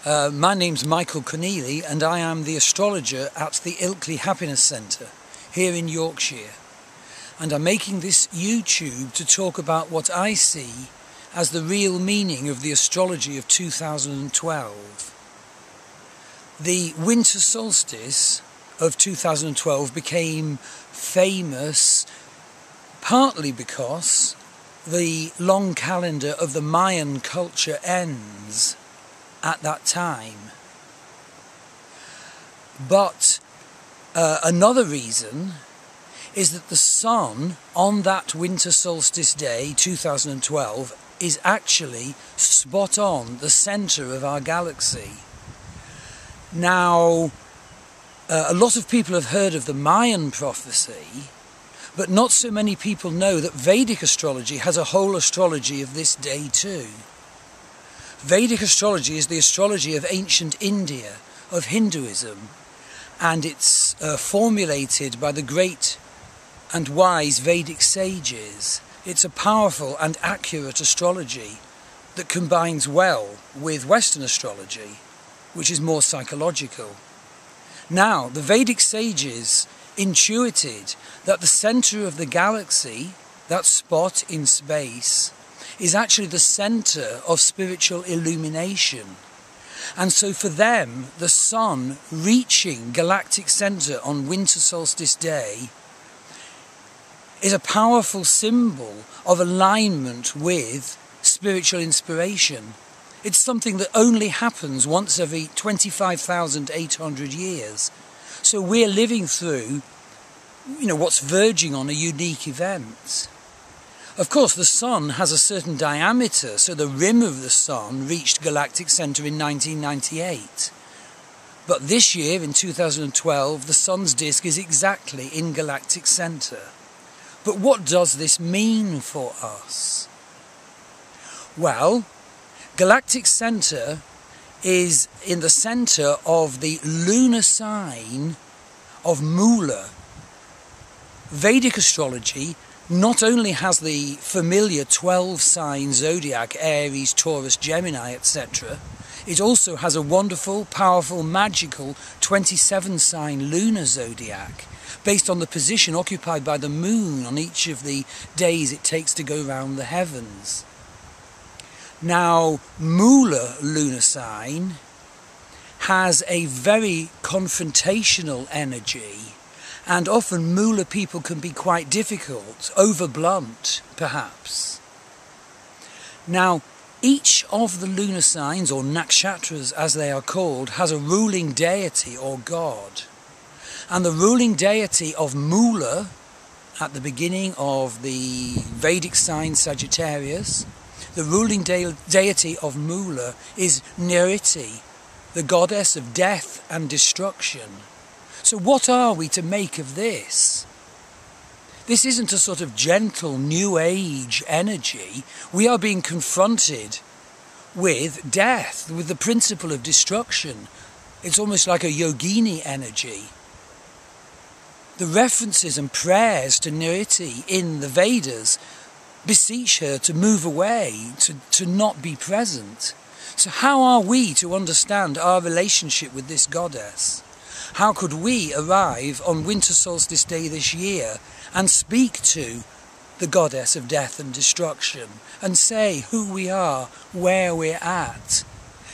My name's Michael Conneely and I am the astrologer at the Ilkley Happiness Centre here in Yorkshire, and I'm making this YouTube to talk about what I see as the real meaning of the astrology of 2012. The Winter Solstice of 2012 became famous partly because the long calendar of the Mayan culture ends at that time. But another reason is that the sun on that winter solstice day, 2012, is actually spot on the centre of our galaxy. Now, a lot of people have heard of the Mayan prophecy, but not so many people know that Vedic astrology has a whole astrology of this day too. Vedic astrology is the astrology of ancient India, of Hinduism, and it's formulated by the great and wise Vedic sages. It's a powerful and accurate astrology that combines well with Western astrology, which is more psychological. Now, the Vedic sages intuited that the centre of the galaxy, that spot in space, is actually the centre of spiritual illumination. And so for them, the sun reaching Galactic Centre on Winter Solstice Day is a powerful symbol of alignment with spiritual inspiration. It's something that only happens once every 25,800 years. So we're living through, what's verging on a unique event. Of course, the sun has a certain diameter, so the rim of the sun reached Galactic Centre in 1998. But this year, in 2012, the sun's disk is exactly in Galactic Centre. But what does this mean for us? Well, Galactic Centre is in the centre of the lunar sign of Mula. Vedic astrology not only has the familiar 12-sign zodiac, Aries, Taurus, Gemini, etc., it also has a wonderful, powerful, magical 27-sign lunar zodiac, based on the position occupied by the moon on each of the days it takes to go round the heavens. Now, Mula lunar sign has a very confrontational energy, and often Mula people can be quite difficult, over-blunt, perhaps. Now, each of the lunar signs, or nakshatras as they are called, has a ruling deity or god. And the ruling deity of Mula, at the beginning of the Vedic sign Sagittarius, the ruling deity of Mula is Nritti, the goddess of death and destruction. So what are we to make of this? This isn't a sort of gentle New Age energy. We are being confronted with death, with the principle of destruction. It's almost like a yogini energy. The references and prayers to Nritti in the Vedas beseech her to move away, to not be present. So how are we to understand our relationship with this goddess? How could we arrive on Winter Solstice Day this year and speak to the goddess of death and destruction and say who we are, where we're at,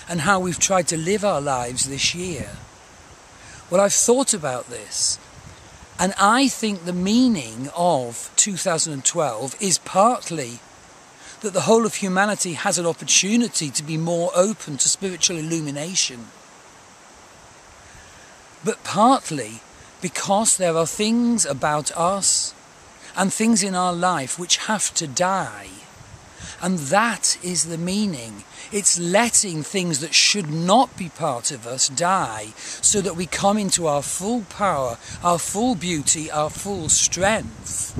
and how we've tried to live our lives this year? Well, I've thought about this, and I think the meaning of 2012 is partly that the whole of humanity has an opportunity to be more open to spiritual illumination, but partly because there are things about us and things in our life which have to die. And that is the meaning. It's letting things that should not be part of us die so that we come into our full power, our full beauty, our full strength,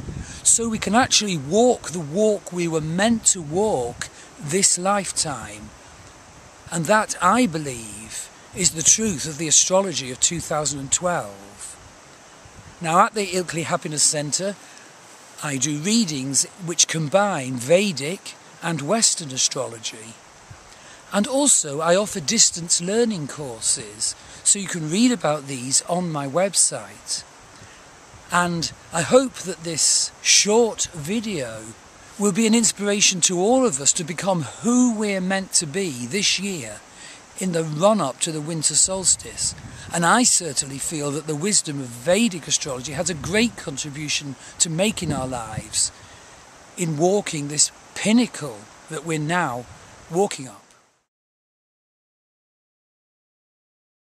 so we can actually walk the walk we were meant to walk this lifetime. And that, I believe, is the truth of the astrology of 2012. Now, at the Ilkley Happiness Centre, I do readings which combine Vedic and Western astrology. And also I offer distance learning courses, so you can read about these on my website. And I hope that this short video will be an inspiration to all of us to become who we're meant to be this year in the run-up to the winter solstice. And I certainly feel that the wisdom of Vedic astrology has a great contribution to make in our lives in walking this pinnacle that we're now walking up.